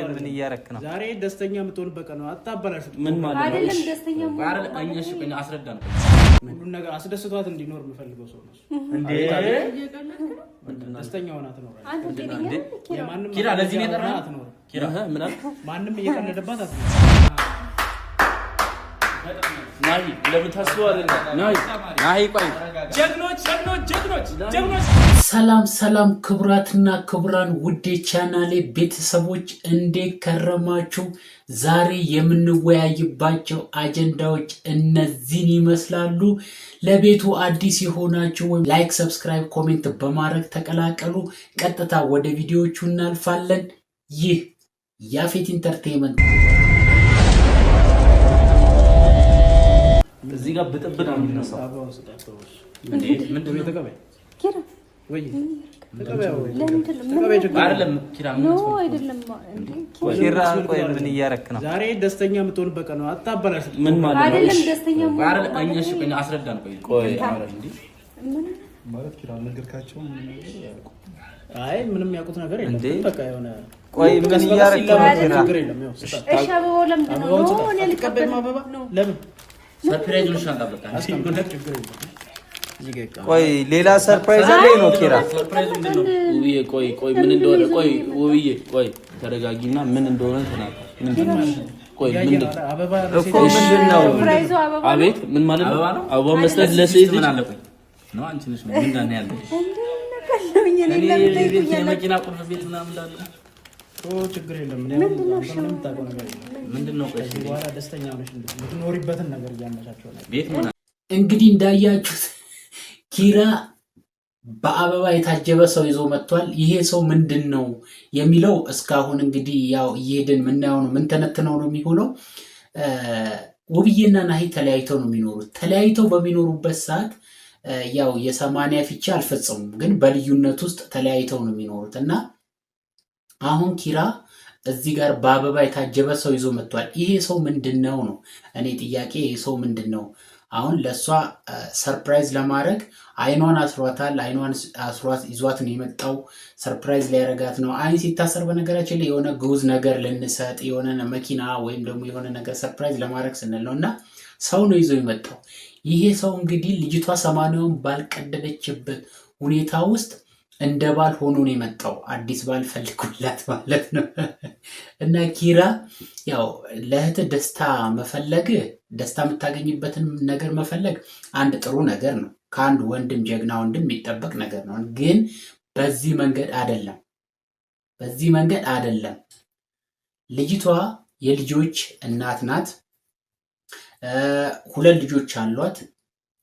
ምን እያረክ ነው? ዛሬ ደስተኛ የምትሆንበት ነው። አታበላሽ። ምን ማለት ነው? አይደለም ደስተኛ ቀኝ አስረዳን። ሁሉን ነገር አስደስቷት እንዲኖር የምፈልገው ሰው ነው እንዴ? ደስተኛ ሆና ትኖር። ኪራ ለዚህ ነው የጠራህ? ኪራ ምን አለ? ማንም እየቀለደባት አትኖር። ናይ ለምን ታስበዋለህ? ናይ ቆይ ጀግኖች ሰላም ክቡራትና ክቡራን ውድ ቻናሌ ቤተሰቦች እንዴት ከረማችሁ? ዛሬ የምንወያይባቸው አጀንዳዎች እነዚህን ይመስላሉ። ለቤቱ አዲስ የሆናችሁ ላይክ፣ ሰብስክራይብ፣ ኮሜንት በማድረግ ተቀላቀሉ። ቀጥታ ወደ ቪዲዮዎቹ እናልፋለን። ይህ ያፌት ኢንተርቴይንመንት እዚህ ጋር ብጥብጥ ነው የሚነሳው። እንዴ ምንድን ነው ተቀበይ ወይ አይደለም ኪራ ቆይ ምን እያረክ ነው? ዛሬ ደስተኛ የምትሆንበት ነው። አታበላሽ። ምን ማለት ነው? አይደለም ደስተኛ ቀኝ አስረዳን። ቆይ ማለት ኪራ ነገርካቸው ምን ነገር ያውቁ? አይ ምንም ያውቁት ነገር የለም። በቃ የሆነ ቆይ ምን እያረክ ነው? ነገር የለም። ያው እሺ አበባው ለምንድን ነው እኔ ልቀበል? አበባ ለምን ሰርፕራይዝ ልሻንታ በቃ ቆይ ሌላ ሰርፕራይዝ አለ ነው ኪራ? ሰርፕራይዝ ምንድነው? ቆይ ምን እንደሆነ ቆይ ተረጋጊና ምን እንደሆነ ተናገር። ምንድነው? ምንድነው? አቤት ምን ማለት ነው? አበባ መስጠት ለሴት ልጅ ነው። አንቺ ነሽ ምን እንዳነ ያለው እኔ መኪና ቁልፍ ቤት ምናምን እንዳለ ችግር የለም። ምንድነው? ከዚህ በኋላ ደስተኛ ሆነሽ እንድትኖሪበትን ነገር እያመቻቸው ነው። ቤት ሆነ እንግዲህ እንዳያችሁት ኪራ በአበባ የታጀበ ሰው ይዞ መጥቷል። ይሄ ሰው ምንድን ነው የሚለው እስካሁን እንግዲህ ያው እየሄድን ምናየው ነው ምንተነትነው ነው የሚሆነው። ውብዬና ናሂ ተለያይተው ነው የሚኖሩት። ተለያይተው በሚኖሩበት ሰዓት ያው የ80 ፍቺ አልፈጸሙም፣ ግን በልዩነት ውስጥ ተለያይተው ነው የሚኖሩት እና አሁን ኪራ እዚህ ጋር በአበባ የታጀበ ሰው ይዞ መጥቷል። ይሄ ሰው ምንድነው ነው እኔ ጥያቄ። ይሄ ሰው ምንድነው? አሁን ለሷ ሰርፕራይዝ ለማድረግ አይኗን አስሯታል። አይኗን አስሯት ይዟት ነው የመጣው። ሰርፕራይዝ ሊያረጋት ነው። አይን ሲታሰር በነገራችን ላይ የሆነ ግዑዝ ነገር ልንሰጥ የሆነ መኪና ወይም ደግሞ የሆነ ነገር ሰርፕራይዝ ለማድረግ ስንል ነው እና ሰው ነው ይዞ የመጣው። ይሄ ሰው እንግዲህ ልጅቷ 80ውን ባልቀደደችበት ሁኔታ ውስጥ እንደ ባል ሆኖ ነው የመጣው። አዲስ ባል ፈልጉላት ማለት ነው። እና ኪራ ያው ለእህት ደስታ መፈለግ፣ ደስታ የምታገኝበትን ነገር መፈለግ አንድ ጥሩ ነገር ነው። ከአንድ ወንድም ጀግና ወንድም የሚጠበቅ ነገር ነው። ግን በዚህ መንገድ አይደለም። ልጅቷ የልጆች እናት ናት። 2 ልጆች አሏት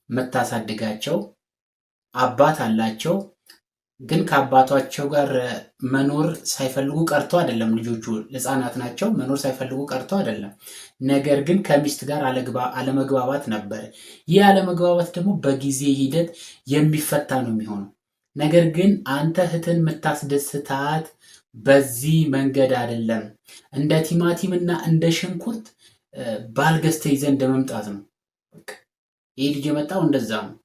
መታሳድጋቸው። አባት አላቸው። ግን ከአባቷቸው ጋር መኖር ሳይፈልጉ ቀርቶ አይደለም። ልጆቹ ህፃናት ናቸው። መኖር ሳይፈልጉ ቀርቶ አይደለም። ነገር ግን ከሚስት ጋር አለመግባባት ነበር። ይህ አለመግባባት ደግሞ በጊዜ ሂደት የሚፈታ ነው የሚሆነው። ነገር ግን አንተ እህትን የምታስደስታት በዚህ መንገድ አይደለም። እንደ ቲማቲም እና እንደ ሽንኩርት ባልገዝተህ ይዘህ እንደመምጣት ነው። ይህ ልጅ የመጣው እንደዛ ነው።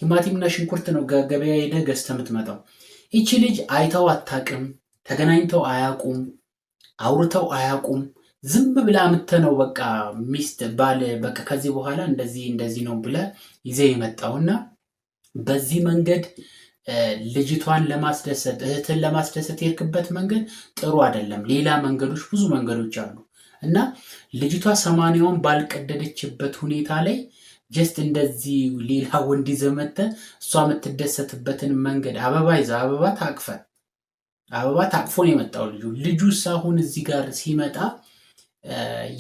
ቲማቲምና ሽንኩርት ነው ገበያ ሄደህ ገዝተህ የምትመጣው። ይቺ ልጅ አይተው አታውቅም፣ ተገናኝተው አያውቁም፣ አውርተው አያውቁም። ዝም ብላ ምተነው በቃ ሚስት ባል በቃ ከዚህ በኋላ እንደዚህ ነው ብለህ ይዘህ የመጣውና በዚህ መንገድ ልጅቷን ለማስደሰት እህትን ለማስደሰት የሄድክበት መንገድ ጥሩ አይደለም። ሌላ መንገዶች ብዙ መንገዶች አሉ እና ልጅቷ 80ውን ባልቀደደችበት ሁኔታ ላይ ጀስት እንደዚህ ሌላ ወንድ ይዘህ መጥተህ እሷ የምትደሰትበትን መንገድ አበባ ታቅፎ ነው የመጣው ልጁስ አሁን እዚህ ጋር ሲመጣ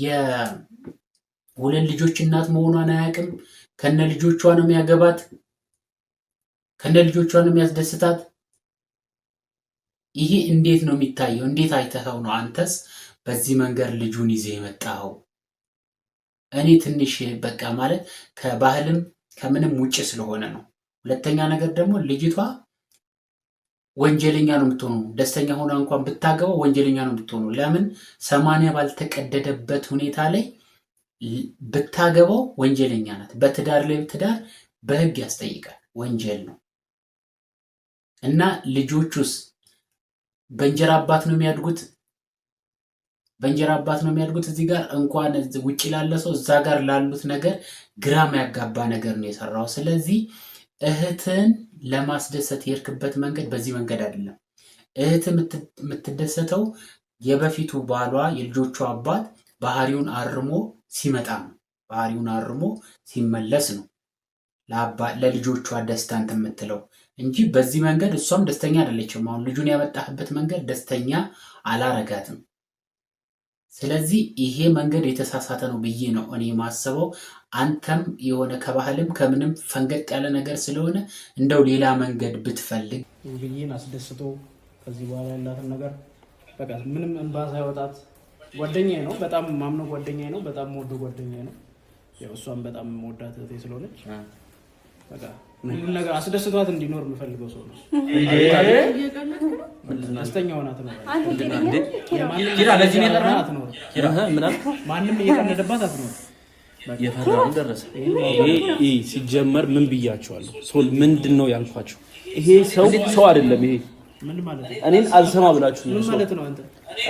የ2 ልጆች እናት መሆኗን አያውቅም። ከነ ልጆቿ ነው የሚያገባት፣ ከነ ልጆቿ ነው የሚያስደስታት። ይሄ እንዴት ነው የሚታየው? እንዴት አይተኸው ነው አንተስ በዚህ መንገድ ልጁን ይዘህ የመጣኸው? እኔ ትንሽ በቃ ማለት ከባህልም ከምንም ውጭ ስለሆነ ነው። ሁለተኛ ነገር ደግሞ ልጅቷ ወንጀለኛ ነው የምትሆነው። ደስተኛ ሆና እንኳን ብታገባው ወንጀለኛ ነው የምትሆነው። ለምን 80 ባልተቀደደበት ሁኔታ ላይ ብታገባው ወንጀለኛ ናት። በትዳር ላይ ትዳር በህግ ያስጠይቃል፣ ወንጀል ነው። እና ልጆቹስ በእንጀራ አባት ነው የሚያድጉት። እዚህ ጋር እንኳን ውጭ ላለ ሰው እዛ ጋር ላሉት ነገር ግራም ያጋባ ነገር ነው የሰራው። ስለዚህ እህትን ለማስደሰት የሄድክበት መንገድ በዚህ መንገድ አይደለም። እህት የምትደሰተው የበፊቱ ባሏ የልጆቹ አባት ባህሪውን አርሞ ሲመጣ ነው። ባህሪውን አርሞ ሲመለስ ነው ለልጆቿ ደስታ እንትን የምትለው እንጂ በዚህ መንገድ እሷም ደስተኛ አይደለችም። አሁን ልጁን ያመጣህበት መንገድ ደስተኛ አላረጋትም። ስለዚህ ይሄ መንገድ የተሳሳተ ነው ብዬ ነው እኔ ማስበው። አንተም የሆነ ከባህልም ከምንም ፈንገጥ ያለ ነገር ስለሆነ እንደው ሌላ መንገድ ብትፈልግ ውብዬን አስደስቶ ከዚህ በኋላ ያላትን ነገር በቃ ምንም እንባ ሳይወጣት ጓደኛዬ ነው፣ በጣም ማምነው ጓደኛዬ ነው፣ በጣም የምወደው ጓደኛዬ ነው። ያው እሷም በጣም የምወዳት እህቴ ስለሆነች በቃ ሁሉን ነገር አስደስቷት እንዲኖር የምፈልገው ሰው ነው። ደስተኛ ሆና ትኖር። ማንም እየቀለደባት አትኖር። የፈራም ደረሰ። ይሄ ሲጀመር ምን ብያቸዋለሁ? ሶል ምንድን ነው ያልኳቸው? ይሄ ሰው አይደለም። ይሄ ምን ማለት ነው? እኔን አልሰማ ብላችሁ ምን ማለት ነው? አንተ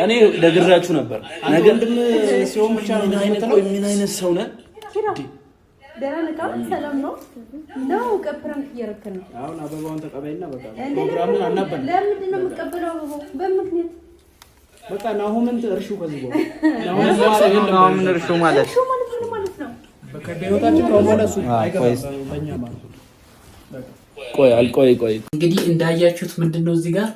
እኔ ነግራችሁ ነበር። ነገ ወንድም ሲሆን ብቻ ነው የምትለው። ምን አይነት ሰው ነህ? ሰላም ነው ነው ቀፕራም እየረከን ነው። አሁን አበባውን ተቀበይና በቃ ፕሮግራሙን አናበል። ለምንድን ነው የምትቀበለው አበባው? በምክንያት በቃ ናሁምን እርሹ ከዚህ በኋላ ናሁምን እርሹ ማለት ነው። በቃ በህይወታችን ነው ማለት ነው። አይገባም በእኛ ማለት ነው። ቆይ እንግዲህ እንዳያችሁት ምንድነው እዚህ ጋር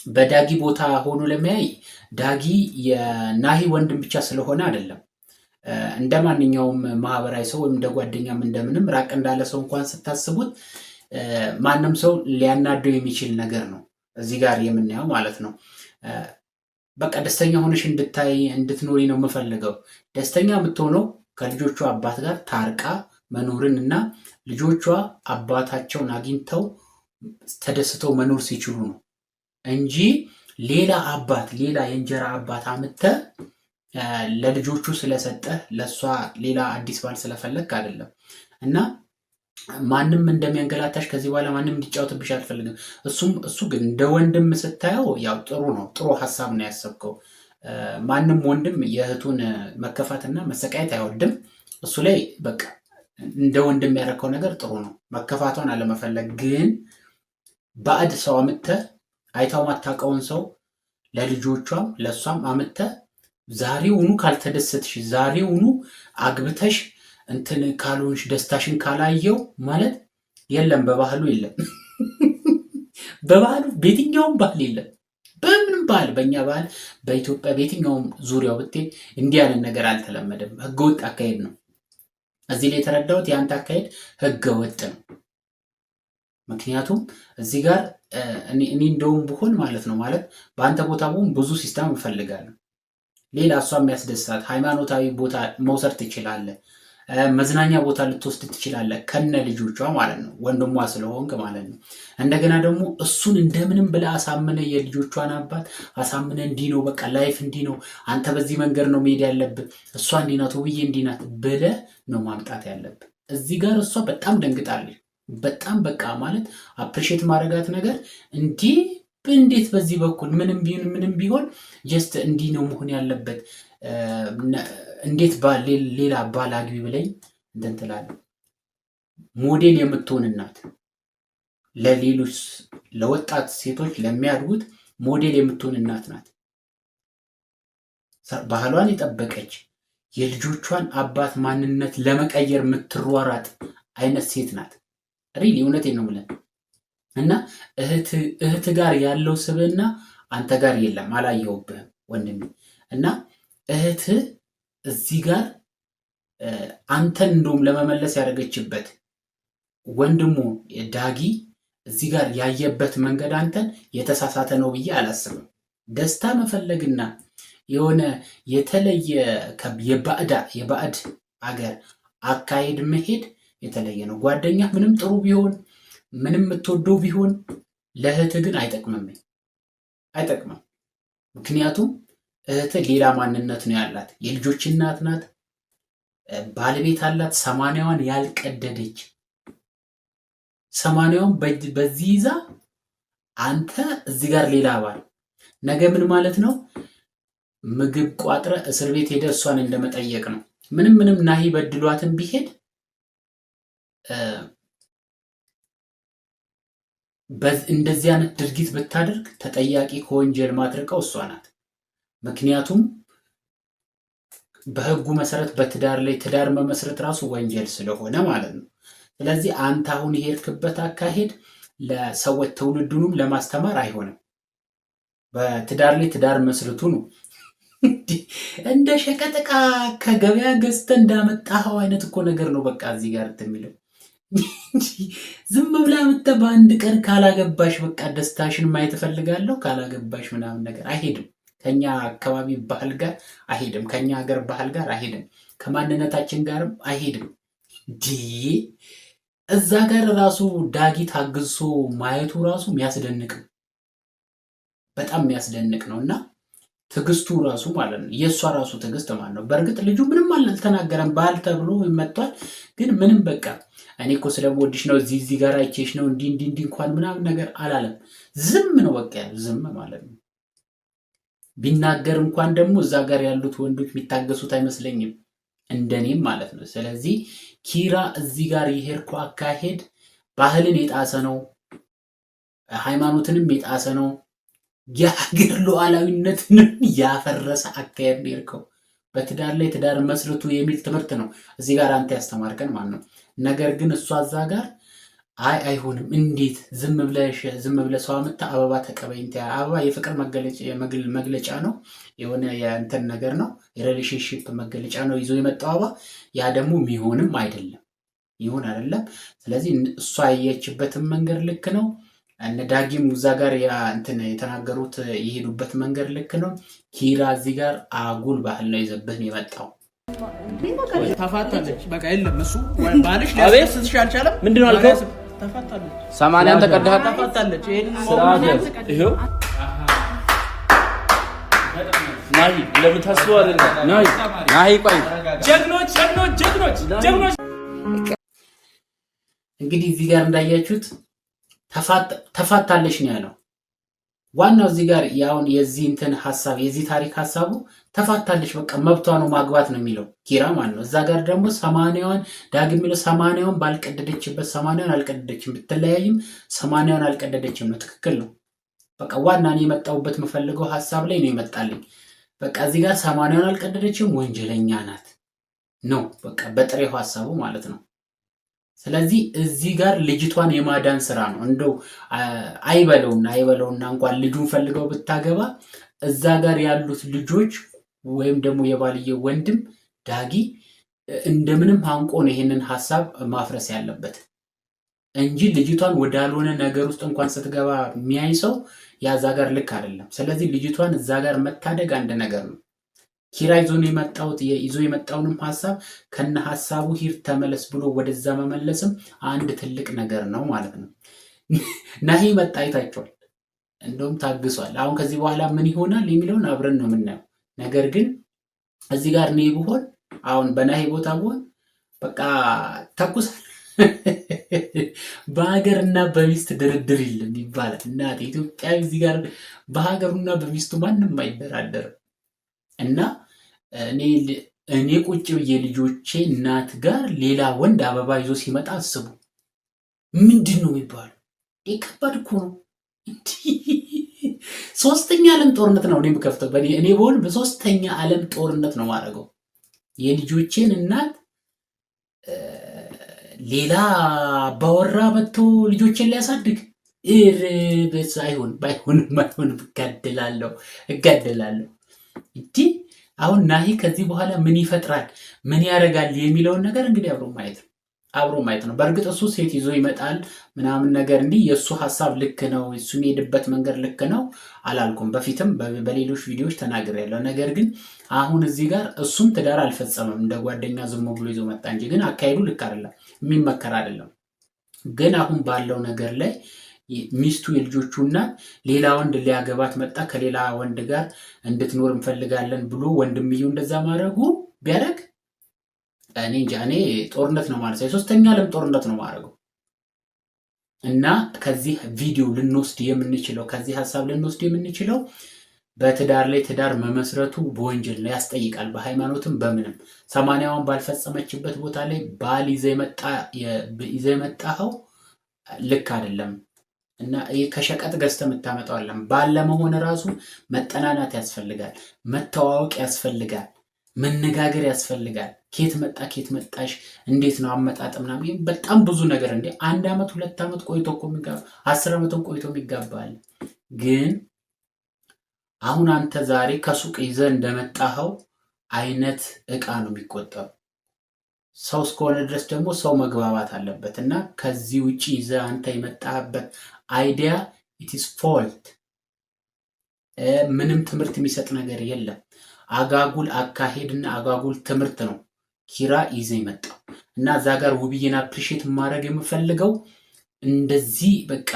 በዳጊ ቦታ ሆኖ ለሚያይ ዳጊ የናሂ ወንድም ብቻ ስለሆነ አይደለም። እንደ ማንኛውም ማህበራዊ ሰው ወይም እንደ ጓደኛም እንደምንም ራቅ እንዳለ ሰው እንኳን ስታስቡት ማንም ሰው ሊያናደው የሚችል ነገር ነው እዚህ ጋር የምናየው ማለት ነው። በቃ ደስተኛ ሆነሽ እንድትኖሪ ነው የምፈልገው። ደስተኛ የምትሆነው ከልጆቿ አባት ጋር ታርቃ መኖርን እና ልጆቿ አባታቸውን አግኝተው ተደስተው መኖር ሲችሉ ነው እንጂ ሌላ የእንጀራ አባት አምጥተህ ለልጆቹ ስለሰጠህ ለሷ ሌላ አዲስ ባል ስለፈለግ አይደለም። እና ማንም እንደሚያንገላታሽ ከዚህ በኋላ ማንም እንዲጫወትብሽ አልፈልግም። እሱ ግን እንደ ወንድም ስታየው ያው ጥሩ ነው፣ ጥሩ ሀሳብ ነው ያሰብከው። ማንም ወንድም የእህቱን መከፋትና መሰቃየት አይወድም። እሱ ላይ በቃ እንደ ወንድም ያደረከው ነገር ጥሩ ነው፣ መከፋቷን አለመፈለግ። ግን ባዕድ ሰው አምጥተህ አይታው ማታውቀውን ሰው ለልጆቿም ለሷም አምጥተህ ዛሬውኑ ካልተደሰትሽ ዛሬውኑ አግብተሽ እንትን ካልሆንሽ ደስታሽን ካላየው ማለት የለም። በባህሉ የለም። በባህሉ በየትኛውም ባህል የለም። በምንም ባህል በእኛ ባህል በኢትዮጵያ በየትኛውም ዙሪያው ብትሄድ እንዲህ ያለን ነገር አልተለመደም። ህገወጥ አካሄድ ነው። እዚህ ላይ የተረዳሁት የአንተ አካሄድ ህገወጥ ነው። ምክንያቱም እዚህ ጋር እኔ እንደውም ብሆን ማለት ነው ማለት በአንተ ቦታ ብሆን ብዙ ሲስተም እፈልጋለሁ። ሌላ እሷ የሚያስደሳት ሃይማኖታዊ ቦታ መውሰድ ትችላለህ። መዝናኛ ቦታ ልትወስድ ትችላለህ ከነ ልጆቿ ማለት ነው፣ ወንድሟ ስለሆንክ ማለት ነው። እንደገና ደግሞ እሱን እንደምንም ብለህ አሳምነ የልጆቿን አባት አሳምነ እንዲህ ነው በቃ ላይፍ እንዲህ ነው፣ አንተ በዚህ መንገድ ነው መሄድ ያለብህ፣ እሷ እንዲህ ናት ውብዬ እንዲህ ናት ብለህ ነው ማምጣት ያለብህ። እዚህ ጋር እሷ በጣም ደንግጣለች። በጣም በቃ ማለት አፕሪሼት ማድረጋት ነገር እንዲህ እንዴት በዚህ በኩል ምንም ቢሆን ጀስት እንዲህ ነው መሆን ያለበት። እንዴት ሌላ ባል አግቢ ብለኝ እንትን ትላለህ። ሞዴል የምትሆን እናት ለሌሎች ለወጣት ሴቶች ለሚያድጉት ሞዴል የምትሆን እናት ናት። ባህሏን የጠበቀች የልጆቿን አባት ማንነት ለመቀየር የምትሯሯጥ አይነት ሴት ናት። ሪሊ እውነቴን ነው ብለን እና እህት ጋር ያለው ስብዕና አንተ ጋር የለም፣ አላየውብህም ወንድሜ። እና እህት እዚህ ጋር አንተን እንደውም ለመመለስ ያደረገችበት ወንድሙ ዳጊ እዚህ ጋር ያየበት መንገድ አንተን የተሳሳተ ነው ብዬ አላስብም። ደስታ መፈለግና የሆነ የተለየ የባዕድ አገር አካሄድ መሄድ የተለየ ነው። ጓደኛ ምንም ጥሩ ቢሆን ምንም የምትወደው ቢሆን ለእህት ግን አይጠቅምም። ምክንያቱም እህት ሌላ ማንነት ነው ያላት። የልጆች እናት ናት፣ ባለቤት አላት፣ 80ዋን ያልቀደደች 80ውን በዚህ ይዛ አንተ እዚህ ጋር ሌላ ባል ነገ ምን ማለት ነው? ምግብ ቋጥረ እስር ቤት ሄደ እሷን እንደመጠየቅ ነው። ምንም ናሂ በድሏትን ቢሄድ እንደዚህ አይነት ድርጊት ብታደርግ ተጠያቂ ከወንጀል ማትረቀው እሷ ናት። ምክንያቱም በህጉ መሰረት በትዳር ላይ ትዳር መመስረት ራሱ ወንጀል ስለሆነ ማለት ነው። ስለዚህ አንተ አሁን የሄድክበት አካሄድ ለሰዎች ትውልዱንም ለማስተማር አይሆንም። በትዳር ላይ ትዳር መስርቱ ነው። እንደ ሸቀጥቃ ከገበያ ገዝተ እንዳመጣኸው አይነት እኮ ነገር ነው። በቃ እዚህ ጋር የሚለው ዝም ብላ መጥተ በአንድ ቀን ካላገባሽ በቃ ደስታሽን ማየት እፈልጋለሁ ካላገባሽ ምናምን ነገር አይሄድም። ከኛ አካባቢ ባህል ጋር አይሄድም። ከኛ ሀገር ባህል ጋር አይሄድም። ከማንነታችን ጋርም አይሄድም። እዛ ጋር ራሱ ዳጊ ታግሶ ማየቱ ራሱ የሚያስደንቅ ነው። በጣም የሚያስደንቅ ነው። እና ትዕግስቱ ራሱ ማለት ነው የእሷ ራሱ ትዕግስት ማለት ነው። በእርግጥ ልጁ ምንም አልተናገረም። ባህል ተብሎ መጥቷል። ግን ምንም በቃ እኔ እኮ ስለምወድሽ ነው እዚህ ጋር አይቼሽ ነው እንዲህ እንኳን ምናምን ነገር አላለም። ዝም ነው በቃ ዝም ማለት ነው። ቢናገር እንኳን ደግሞ እዛ ጋር ያሉት ወንዶች የሚታገሱት አይመስለኝም፣ እንደኔም ማለት ነው። ስለዚህ ኪራ እዚህ ጋር የሄድከው አካሄድ ባህልን የጣሰ ነው፣ ሃይማኖትንም የጣሰ ነው፣ የሀገር ሉዓላዊነትንም ያፈረሰ አካሄድ ነው የሄድከው። በትዳር ላይ ትዳር መስርቱ የሚል ትምህርት ነው እዚህ ጋር አንተ ያስተማርከን ማለት ነው። ነገር ግን እሷ እዛ ጋር አይሆንም፣ እንዴት ዝም ብለህ ሰው አመጣ አበባ ተቀበይኝ። አበባ የፍቅር መግለጫ ነው፣ የሆነ የእንትን ነገር ነው፣ የሪሌሽንሺፕ መገለጫ ነው ይዞ የመጣው አበባ። ያ ደግሞ የሚሆንም አይደለም፣ ይሁን አይደለም። ስለዚህ እሷ ያየችበትን መንገድ ልክ ነው። እነ ዳጊም እዛ ጋር እንትን የተናገሩት የሄዱበት መንገድ ልክ ነው። ኪራ እዚህ ጋር አጉል ባህል ነው ይዘብህን የመጣው። ተፋታለች። በቃ የለም እሱ ባልሽ ሊያስደስትሽ አልቻለም። ምንድነው አልከው? ተፋታለች። 80 ተቀደሃት ተፋታለች። ይሄው ናሂ ለምታስበው አይደለም። ናሂ ቆይ ጀግኖች እንግዲህ እዚህ ጋር እንዳያችሁት ተፋታለች ነው ያለው። ዋናው እዚህ ጋር ያውን የዚህ እንትን ሐሳብ የዚህ ታሪክ ሐሳቡ ተፋታለች፣ በቃ መብቷ ነው ማግባት ነው የሚለው ኪራ ማለት ነው። እዛ ጋር ደግሞ 80ዋን ዳግም የሚለው 80ዋን ባልቀደደችበት 80ዋን አልቀደደችም፣ ብትለያይም 80ዋን አልቀደደችም ነው። ትክክል ነው። በቃ ዋና እኔ የመጣሁበት የምፈልገው ሐሳብ ላይ ነው ይመጣልኝ። በቃ እዚህ ጋር 80ዋን አልቀደደችም፣ ወንጀለኛ ናት ነው በቃ በጥሬው ሐሳቡ ማለት ነው። ስለዚህ እዚህ ጋር ልጅቷን የማዳን ስራ ነው። እንደው አይበለውና እንኳን ልጁን ፈልገው ብታገባ እዛ ጋር ያሉት ልጆች ወይም ደግሞ የባልየው ወንድም ዳጊ እንደምንም አንቆ ነው ይሄንን ሐሳብ ማፍረስ ያለበት እንጂ ልጅቷን ወዳልሆነ ነገር ውስጥ እንኳን ስትገባ የሚያይ ሰው ያዛ ጋር ልክ አይደለም። ስለዚህ ልጅቷን እዛ ጋር መታደግ አንድ ነገር ነው። ኪራ ይዞ የመጣውንም ሐሳብ ከነ ሐሳቡ ሂድ ተመለስ ብሎ ወደዛ መመለስም አንድ ትልቅ ነገር ነው ማለት ነው። ናሂ መጣ አይታችኋል። እንደውም ታግሷል። አሁን ከዚህ በኋላ ምን ይሆናል የሚለውን አብረን ነው የምናየው። ነገር ግን እዚህ ጋር እኔ ብሆን አሁን በናሂ ቦታ ብሆን በቃ ተኩስ በሀገርና በሚስት ድርድር የለም ይባላል። እናቴ ኢትዮጵያዊ እዚህ ጋር በሀገሩና በሚስቱ ማንም አይደራደርም። እና እኔ ቁጭ ብዬ ልጆቼ እናት ጋር ሌላ ወንድ አበባ ይዞ ሲመጣ አስቡ። ምንድን ነው የሚባለው? ከባድ እኮ ነው። ሶስተኛ ዓለም ጦርነት ነው እኔ የምከፍተው። እኔ በሆን በሶስተኛ ዓለም ጦርነት ነው ማድረገው። የልጆቼን እናት ሌላ ባወራ መጥቶ ልጆቼን ሊያሳድግ ባይሆንም እጋደላለሁ። እንዲህ አሁን ናሂ ከዚህ በኋላ ምን ይፈጥራል ምን ያደርጋል የሚለውን ነገር እንግዲህ አብሮ ማየት ነው። በእርግጥ እሱ ሴት ይዞ ይመጣል ምናምን ነገር እንዲህ የእሱ ሀሳብ ልክ ነው፣ እሱ የሚሄድበት መንገድ ልክ ነው አላልኩም። በፊትም በሌሎች ቪዲዮዎች ተናግሬያለሁ። ነገር ግን አሁን እዚህ ጋር እሱም ትዳር አልፈጸመም፣ እንደ ጓደኛ ዝም ብሎ ይዞ መጣ እንጂ ግን አካሄዱ ልክ አይደለም፣ የሚመከር አይደለም። ግን አሁን ባለው ነገር ላይ ሚስቱ የልጆቹ እናት ሌላ ወንድ ሊያገባት መጣ፣ ከሌላ ወንድ ጋር እንድትኖር እንፈልጋለን ብሎ ወንድምየው እንደዛ ማድረጉ ቢያደርግ እኔ እንጃ። እኔ ጦርነት ነው ማለት ነው፣ የሶስተኛ ዓለም ጦርነት ነው ማድረገው። እና ከዚህ ቪዲዮ ልንወስድ የምንችለው ከዚህ ሀሳብ ልንወስድ የምንችለው በትዳር ላይ ትዳር መመስረቱ በወንጀል ላይ ያስጠይቃል፣ በሃይማኖትም በምንም። 80ዋን ባልፈጸመችበት ቦታ ላይ ባል ይዘህ የመጣኸው ልክ አይደለም እና ይህ ከሸቀጥ ገዝተህ የምታመጣው አይደለም። ባል ለመሆን ራሱ መጠናናት ያስፈልጋል፣ መተዋወቅ ያስፈልጋል፣ መነጋገር ያስፈልጋል። ኬት መጣ ኬት መጣሽ እንዴት ነው አመጣጥ ምናምን በጣም ብዙ ነገር እንደ 1 ዓመት 2 ዓመት ቆይቶ እኮ 10 ዓመትም ቆይቶ የሚጋባል። ግን አሁን አንተ ዛሬ ከሱቅ ይዘህ እንደመጣኸው አይነት እቃ ነው የሚቆጠሩ። ሰው እስከሆነ ድረስ ደግሞ ሰው መግባባት አለበት እና ከዚህ ውጪ ይዘህ አንተ የመጣህበት አይዲያ ኢትስ ፎልት። ምንም ትምህርት የሚሰጥ ነገር የለም። አጋጉል አካሄድና አጋጉል ትምህርት ነው ኪራ ይዘህ የመጣው እና እዛ ጋር ውብዬን አፕሪሼት ማድረግ የምፈልገው እንደዚህ በቃ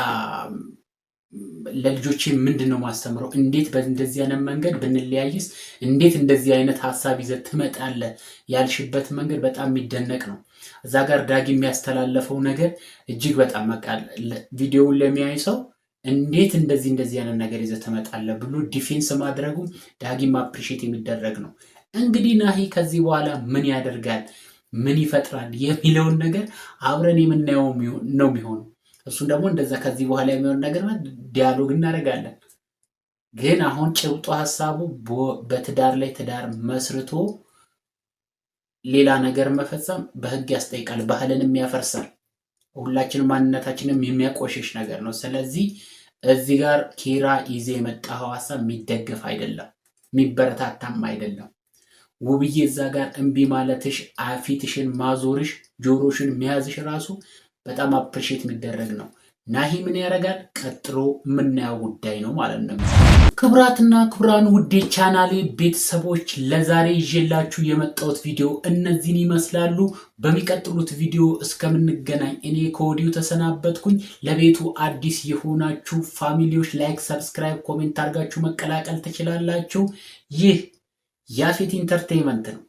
ለልጆቼ ምንድነው ማስተምረው? እንዴት በእንደዚህ አይነት መንገድ ብንለያይስ እንዴት እንደዚህ አይነት ሐሳብ ይዘህ ትመጣለህ ያልሽበት መንገድ በጣም የሚደነቅ ነው። እዛ ጋር ዳጊ የሚያስተላለፈው ነገር እጅግ በጣም በቃ ቪዲዮውን ለሚያይ ሰው እንዴት እንደዚህ አይነት ነገር ይዘህ ትመጣለህ ብሎ ዲፌንስ ማድረጉ ዳጊም አፕሪሼት የሚደረግ ነው። እንግዲህ ናሂ ከዚህ በኋላ ምን ያደርጋል፣ ምን ይፈጥራል የሚለውን ነገር አብረን የምናየው ነው የሚሆነው። እሱን ደግሞ እንደዛ ከዚህ በኋላ የሚሆን ነገር ዲያሎግ እናደርጋለን። ግን አሁን ጭብጦ ሐሳቡ በትዳር ላይ ትዳር መስርቶ ሌላ ነገር መፈጸም በህግ ያስጠይቃል፣ ባህልንም ያፈርሳል፣ ሁላችንም ማንነታችንም የሚያቆሽሽ ነገር ነው። ስለዚህ እዚህ ጋር ኪራ ይዜ የመጣው ሐሳብ የሚደገፍ አይደለም፣ የሚበረታታም አይደለም። ውብዬ እዛ ጋር እምቢ ማለትሽ፣ አፊትሽን ማዞርሽ፣ ጆሮሽን መያዝሽ ራሱ በጣም አፕሪሼት የሚደረግ ነው። ናሂ ምን ያደርጋል ቀጥሎ የምናየው ጉዳይ ነው ማለት ነው። ክቡራትና ክቡራን ውዴ ቻናሌ ቤተሰቦች ለዛሬ ይዤላችሁ የመጣሁት ቪዲዮ እነዚህን ይመስላሉ። በሚቀጥሉት ቪዲዮ እስከምንገናኝ እኔ ከወዲሁ ተሰናበትኩኝ። ለቤቱ አዲስ የሆናችሁ ፋሚሊዎች ላይክ፣ ሰብስክራይብ፣ ኮሜንት አድርጋችሁ መቀላቀል ትችላላችሁ። ይህ ያፌት ኢንተርቴይንመንት ነው።